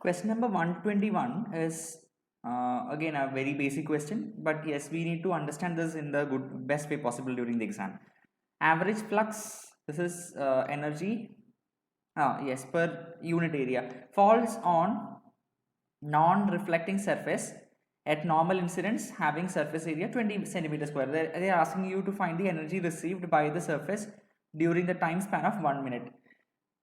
Question number 121 is again a very basic question, but yes, we need to understand this in the best way possible during the exam. Average flux, this is energy, yes, per unit area, falls on non-reflecting surface at normal incidence having surface area 20 centimeter square. They are asking you to find the energy received by the surface during the time span of 1 minute.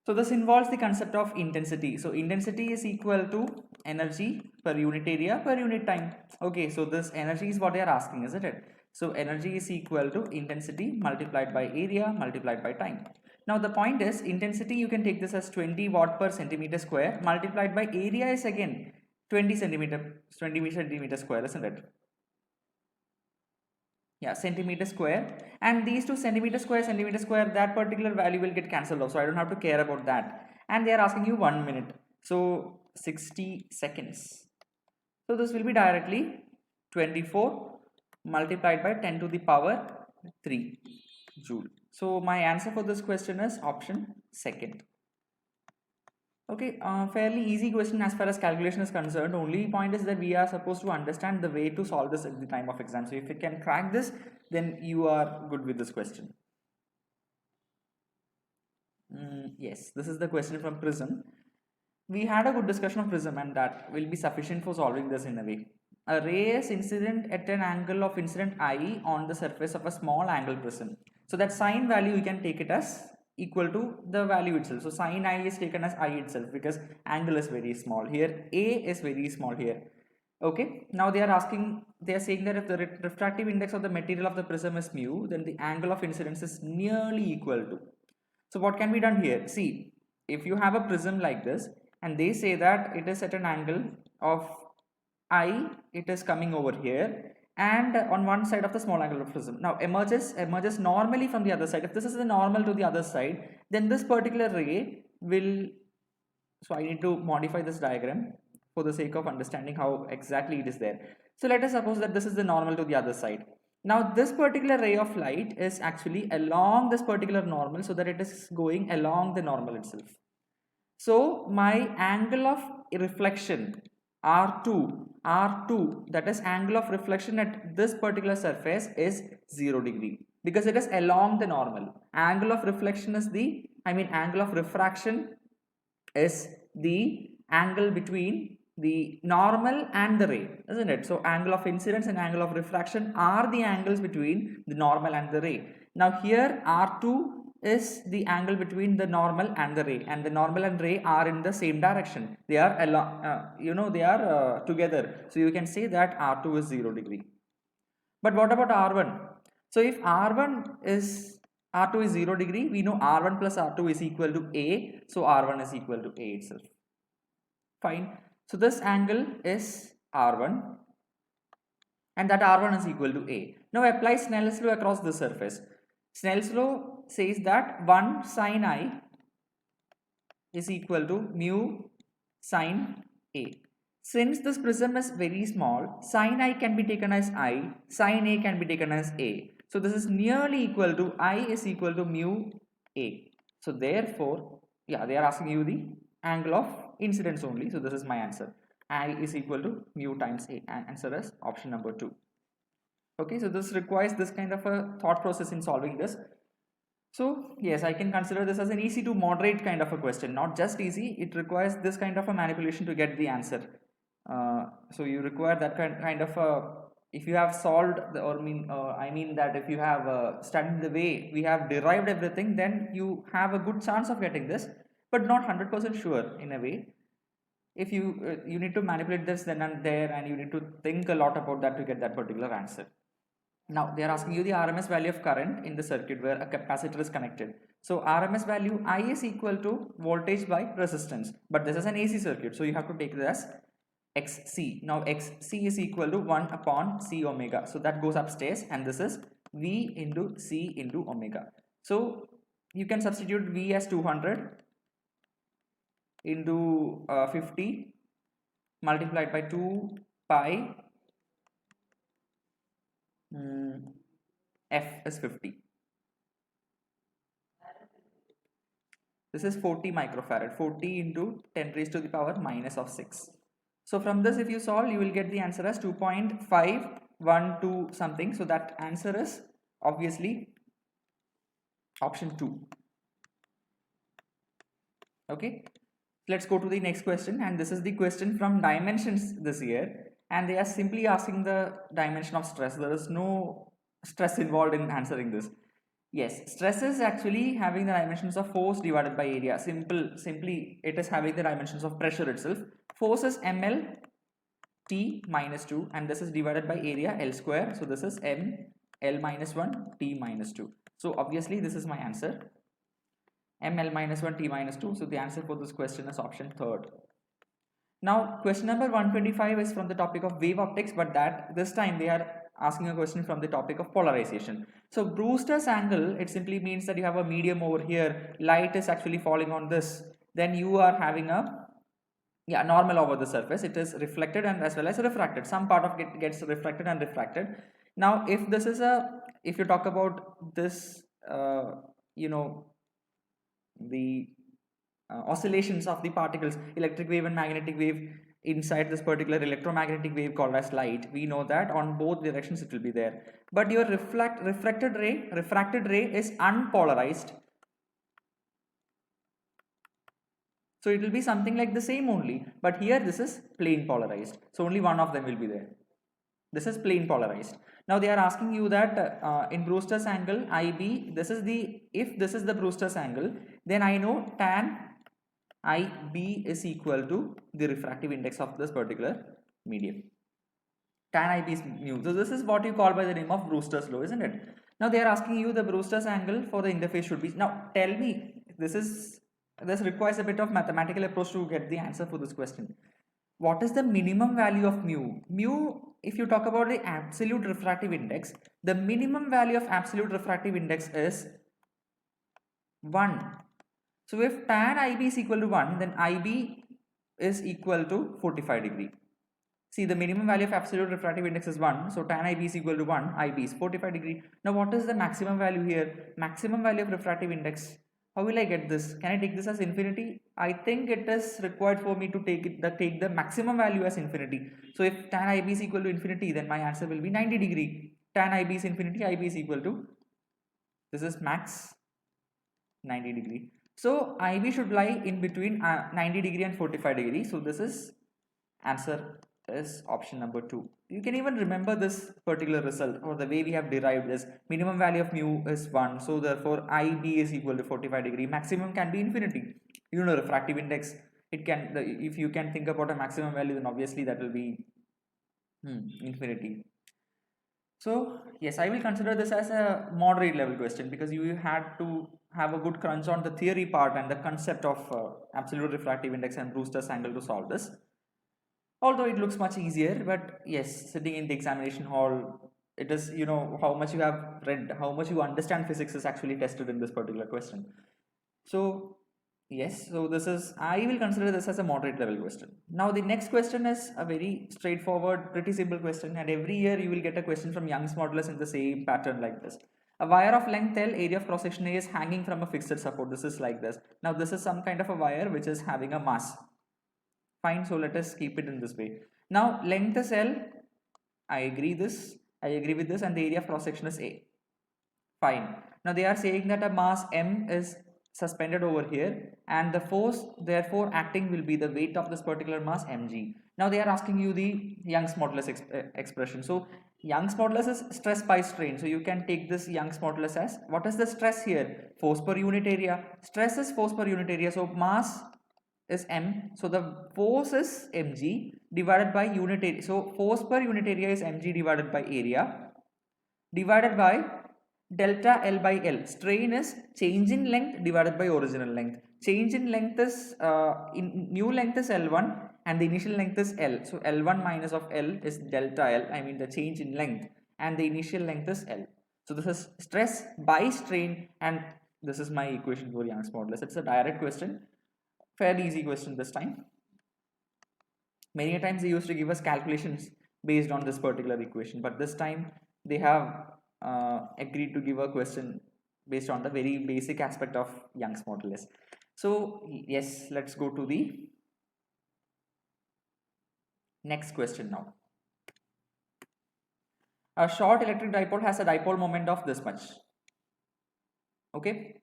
So this involves the concept of intensity. So intensity is equal to energy per unit area per unit time. Okay, so this energy is what they are asking, isn't it? So energy is equal to intensity multiplied by area multiplied by time. Now the point is, intensity you can take this as 20 watt per centimeter square multiplied by area is again 20 centimeter square, isn't it? Yeah, centimeter square, and these two centimeter square, that particular value will get cancelled off, so I don't have to care about that. And they are asking you 1 minute, so 60 seconds. So this will be directly 24 multiplied by 10 to the power 3 joule. So my answer for this question is option second. Okay, fairly easy question as far as calculation is concerned. Only point is that we are supposed to understand the way to solve this at the time of exam. So if you can crack this, then you are good with this question. Yes, this is the question from Prism. We had a good discussion of Prism, and that will be sufficient for solving this in a way. A ray is incident at an angle of incident I on the surface of a small angle prism. So that sign value you can take it as equal to the value itself. So sin I is taken as I itself because angle is very small here. A is very small here. Okay, now they are saying that if the refractive index of the material of the prism is mu, then the angle of incidence is nearly equal to. So what can be done here? See, if you have a prism like this and they say that it is at an angle of I, it is coming over here and on one side of the small angle of prism. Now emerges normally from the other side. If this is the normal to the other side, then this particular ray will, so I need to modify this diagram for the sake of understanding how exactly it is there. So let us suppose that this is the normal to the other side. Now this particular ray of light is actually along this particular normal, so that it is going along the normal itself. So my angle of reflection R2, that is angle of reflection at this particular surface is 0 degree because it is along the normal. Angle of reflection is angle of refraction is the angle between the normal and the ray, isn't it? So angle of incidence and angle of refraction are the angles between the normal and the ray. Now here R2 is the angle between the normal and the ray, and the normal and ray are in the same direction. They are along, they are together. So you can say that R2 is 0 degree. But what about R1? So if R2 is 0 degree, we know R1 plus R2 is equal to A, so R1 is equal to A itself. Fine. So this angle is R1 and that R1 is equal to A. Now apply Snell's law across the surface. Snell's law says that 1 sin I is equal to mu sin A. Since this prism is very small, sin I can be taken as I, sin A can be taken as A. So this is nearly equal to I is equal to mu A. So therefore, yeah, they are asking you the angle of incidence only. So this is my answer. I is equal to mu times A. Answer is option number 2. Okay, so this requires this kind of a thought process in solving this. So yes, I can consider this as an easy to moderate kind of a question, not just easy. It requires this kind of a manipulation to get the answer. So you require that kind of a, if you have solved I mean that if you have studied the way we have derived everything, then you have a good chance of getting this, but not 100% sure in a way. If you you need to manipulate this then and there, and you need to think a lot about that to get that particular answer. Now they are asking you the RMS value of current in the circuit where a capacitor is connected. So RMS value I is equal to voltage by resistance, but this is an AC circuit, so you have to take this as XC. Now XC is equal to 1 upon C omega, so that goes upstairs, and this is V into C into omega. So you can substitute V as 200 into 50 multiplied by 2 pi F is 50. This is 40 microfarad, 40 into 10 raised to the power minus of 6. So from this, if you solve, you will get the answer as 2.512 something. So that answer is obviously option 2. Okay, let's go to the next question, and this is the question from dimensions this year, and they are simply asking the dimension of stress. There is no stress involved in answering this. Yes, stress is actually having the dimensions of force divided by area. Simply it is having the dimensions of pressure itself. Force is ml t minus 2, and this is divided by area L square. So this is m L minus 1 t minus 2. So obviously this is my answer, ml minus 1 t minus 2. So the answer for this question is option 3rd. Now question number 125 is from the topic of wave optics, but that this time they are asking a question from the topic of polarization. So Brewster's angle, it simply means that you have a medium over here, light is actually falling on this, then you are having a normal over the surface. It is reflected and as well as refracted. Some part of it gets refracted and refracted. Now if this is if you talk about this the oscillations of the particles, electric wave and magnetic wave, inside this particular electromagnetic wave called as light, we know that on both directions it will be there. But your refracted ray is unpolarized, so it will be something like the same only, but here this is plane polarized, so only one of them will be there. This is plane polarized. Now they are asking you that in Brewster's angle IB, if this is the Brewster's angle, then I know tan IB is equal to the refractive index of this particular medium. Tan IB is mu. So this is what you call by the name of Brewster's law, isn't it? Now they are asking you the Brewster's angle for the interface should be. Now tell me, this requires a bit of mathematical approach to get the answer for this question. What is the minimum value of mu? Mu, if you talk about the absolute refractive index, the minimum value of absolute refractive index is 1. So if tan IB is equal to 1, then IB is equal to 45 degree. See, the minimum value of absolute refractive index is 1. So tan IB is equal to 1. IB is 45 degree. Now what is the maximum value here? Maximum value of refractive index. How will I get this? Can I take this as infinity? I think it is required for me to take the maximum value as infinity. So if tan IB is equal to infinity, then my answer will be 90 degree. Tan IB is infinity, IB is equal to, this is max 90 degree. So IB should lie in between 90 degree and 45 degree. So this is answer is option number 2. You can even remember this particular result, or the way we have derived this. Minimum value of mu is 1, so therefore IB is equal to 45 degree. Maximum can be infinity. You know, refractive index, it can, if you can think about a maximum value, then obviously that will be infinity. So yes, I will consider this as a moderate level question, because you had to have a good crunch on the theory part and the concept of absolute refractive index and Brewster's angle to solve this. Although it looks much easier, but yes, sitting in the examination hall, it is, you know, how much you have read, how much you understand physics is actually tested in this particular question. So yes, so this is, I will consider this as a moderate level question. Now the next question is a very straightforward, pretty simple question, and every year you will get a question from Young's modulus in the same pattern like this. A wire of length L, area of cross section A is hanging from a fixed support. This is like this. Now this is some kind of a wire which is having a mass. Fine, so let us keep it in this way. Now length is L, I agree with this, and the area of cross section is A. Fine. Now they are saying that a mass M is suspended over here, and the force therefore acting will be the weight of this particular mass mg. Now they are asking you the Young's modulus expression. So Young's modulus is stress by strain. So you can take this Young's modulus as, what is the stress here? Force per unit area. Stress is force per unit area. So mass is m, so the force is mg divided by unit area. So force per unit area is mg divided by area divided by delta L by L. Strain is change in length divided by original length. Change in length is new length is L1 and the initial length is L. So L1 minus of L is delta L, I mean the change in length, and the initial length is L. So this is stress by strain, and this is my equation for Young's modulus. It's a direct question, fairly easy question this time. Many times they used to give us calculations based on this particular equation, but this time they have agreed to give a question based on the very basic aspect of Young's modulus. So yes, let's go to the next question now. A short electric dipole has a dipole moment of this much. Okay.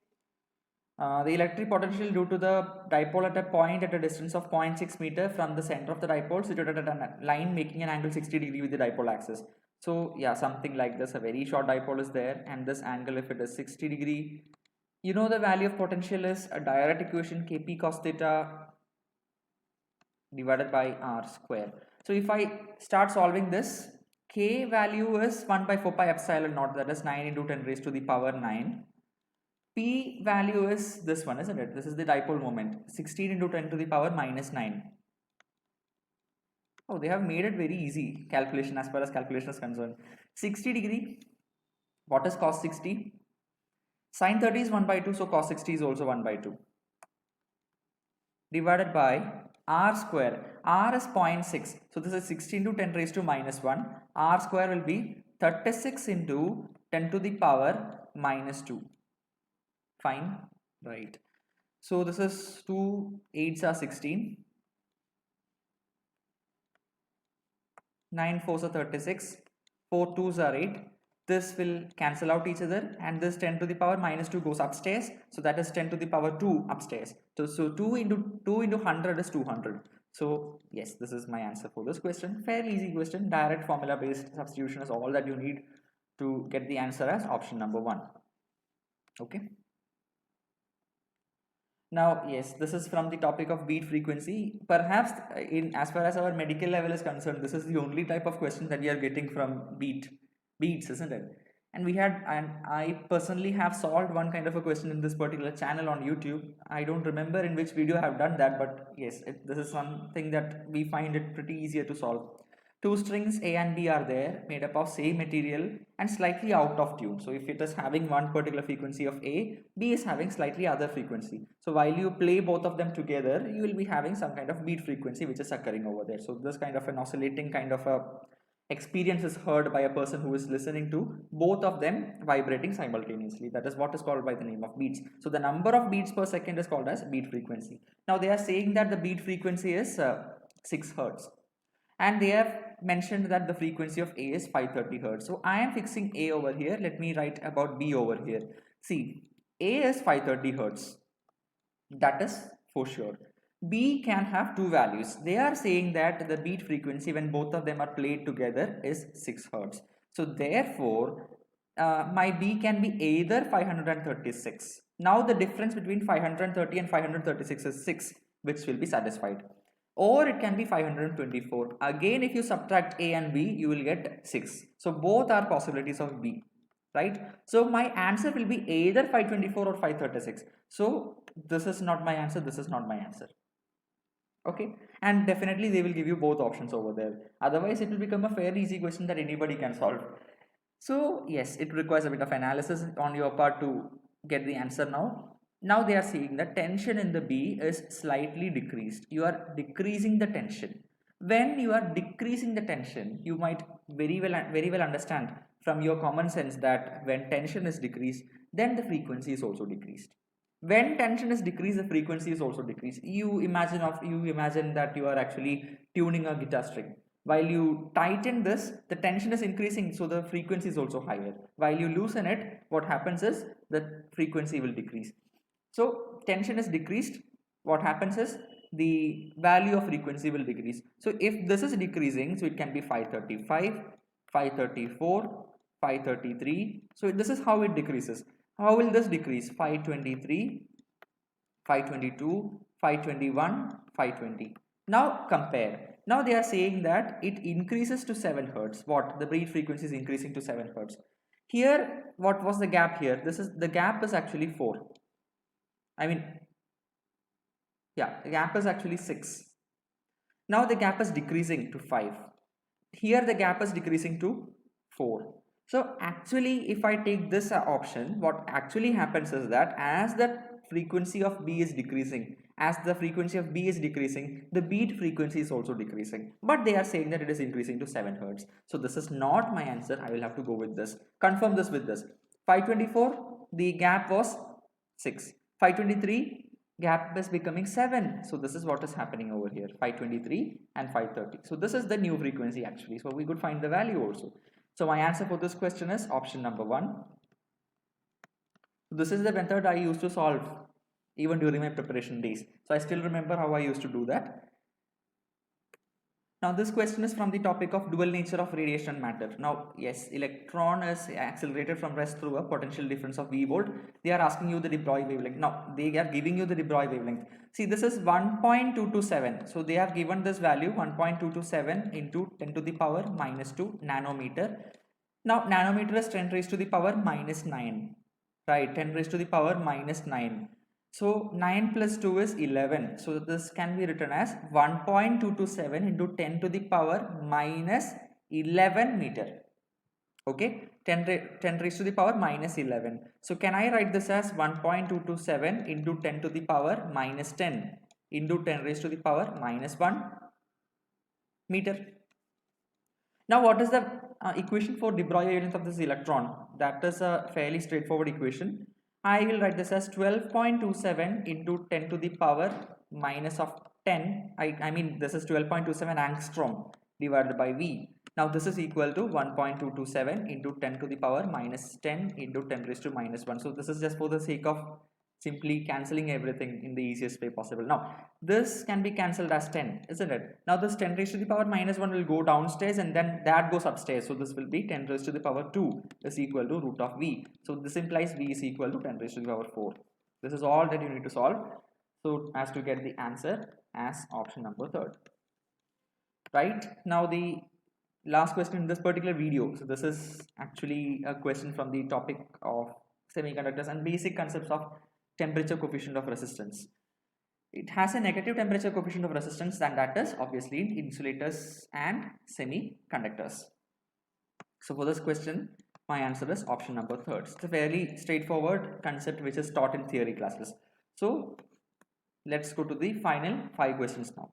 The electric potential due to the dipole at a point at a distance of 0.6 meter from the center of the dipole situated at a line making an angle 60 degree with the dipole axis. So yeah, something like this. A very short dipole is there, and this angle, if it is 60 degree, you know the value of potential is a direct equation Kp cos theta divided by r square. So if I start solving this, K value is 1 by 4 pi epsilon naught, that is 9 into 10 raised to the power 9. P value is this one, isn't it? This is the dipole moment, 16 into 10 to the power minus 9. Oh, they have made it very easy calculation as far as calculation is concerned. 60 degree, what is cos 60? Sin 30 is 1 by 2, so cos 60 is also 1 by 2. Divided by r square. R is 0.6. So this is 16 to 10 raised to minus 1. R square will be 36 into 10 to the power minus 2. Fine, right. So this is 2 8s are 16. 9 4s are 36. 4 2s are 8. This will cancel out each other, and this 10 to the power minus 2 goes upstairs. So that is 10 to the power 2 upstairs. So 2 into 100 is 200. So yes, this is my answer for this question. Fairly easy question. Direct formula based substitution is all that you need to get the answer as option number 1. Okay. Now, yes, this is from the topic of beat frequency. Perhaps in as far as our medical level is concerned, this is the only type of question that we are getting from beats, isn't it? And I personally have solved one kind of a question in this particular channel on YouTube. I don't remember in which video I have done that, but yes, this is something that we find it pretty easier to solve. Two strings A and B are there, made up of same material and slightly out of tune. So if it is having one particular frequency of A, B is having slightly other frequency. So while you play both of them together, you will be having some kind of beat frequency which is occurring over there. So this kind of an oscillating kind of a experience is heard by a person who is listening to both of them vibrating simultaneously. That is what is called by the name of beats. So the number of beats per second is called as beat frequency. Now they are saying that the beat frequency is 6 hertz, and they have mentioned that the frequency of A is 530 hertz. So I am fixing A over here. Let me write about B over here. See, A is 530 hertz. That is for sure. B can have two values. They are saying that the beat frequency when both of them are played together is 6 hertz. So therefore, my B can be either 536. Now the difference between 530 and 536 is 6, which will be satisfied. Or it can be 524. Again, if you subtract A and B, you will get 6. So both are possibilities of B, right? So my answer will be either 524 or 536. So this is not my answer, this is not my answer. Okay, and definitely they will give you both options over there. Otherwise, it will become a fairly easy question that anybody can solve. So yes, it requires a bit of analysis on your part to get the answer now. Now they are saying that tension in the B is slightly decreased. You are decreasing the tension. When you are decreasing the tension, you might very well understand from your common sense that when tension is decreased, then the frequency is also decreased. When tension is decreased, the frequency is also decreased. You imagine that you are actually tuning a guitar string. While you tighten this, the tension is increasing, so the frequency is also higher. While you loosen it, what happens is the frequency will decrease. So tension is decreased, what happens is the value of frequency will decrease. So if this is decreasing, so it can be 535, 534, 533. So this is how it decreases. How will this decrease? 523, 522, 521, 520. Now compare. Now they are saying that it increases to 7 hertz. What? The beat frequency is increasing to 7 hertz. Here, what was the gap here? The gap is actually 4. I mean, yeah, the gap is actually 6. Now the gap is decreasing to 5. Here the gap is decreasing to 4. So actually, if I take this option, what actually happens is that as the frequency of B is decreasing, the beat frequency is also decreasing. But they are saying that it is increasing to 7 hertz. So this is not my answer. I will have to go with this. Confirm this with this. 524, the gap was 6. 523, gap is becoming 7. So this is what is happening over here, 523 and 530. So this is the new frequency actually. So we could find the value also. So my answer for this question is option number 1. This is the method I used to solve even during my preparation days. So I still remember how I used to do that. Now this question is from the topic of dual nature of radiation and matter. Now yes, electron is accelerated from rest through a potential difference of V volt. They are asking you the de Broglie wavelength. Now they are giving you the de Broglie wavelength. See, this is 1.227. So they have given this value 1.227 into 10 to the power minus 2 nanometer. Now nanometer is 10 raised to the power minus 9. Right, 10 raised to the power minus 9. So 9 plus 2 is 11. So this can be written as 1.227 into 10 to the power minus 11 meter. Okay, 10 raised to the power minus 11. So can I write this as 1.227 into 10 to the power minus 10 into 10 raised to the power minus 1 meter. Now what is the equation for de Broglie wavelength of this electron? That is a fairly straightforward equation. I will write this as 12.27 into 10 to the power minus of 10. I mean this is 12.27 angstrom divided by V. Now this is equal to 1.227 into 10 to the power minus 10 into 10 raised to minus 1. So this is just for the sake of simply cancelling everything in the easiest way possible. Now this can be cancelled as 10, isn't it? Now this 10 raised to the power minus 1 will go downstairs and then that goes upstairs. So this will be 10 raised to the power 2 is equal to root of V. So this implies V is equal to 10 raised to the power 4. This is all that you need to solve. So as to get the answer as option number 3. Right, now the last question in this particular video. So this is actually a question from the topic of semiconductors and basic concepts of temperature coefficient of resistance. It has a negative temperature coefficient of resistance, and that is obviously in insulators and semiconductors. So for this question, my answer is option number 3. It's a fairly straightforward concept which is taught in theory classes. So let's go to the final 5 questions now.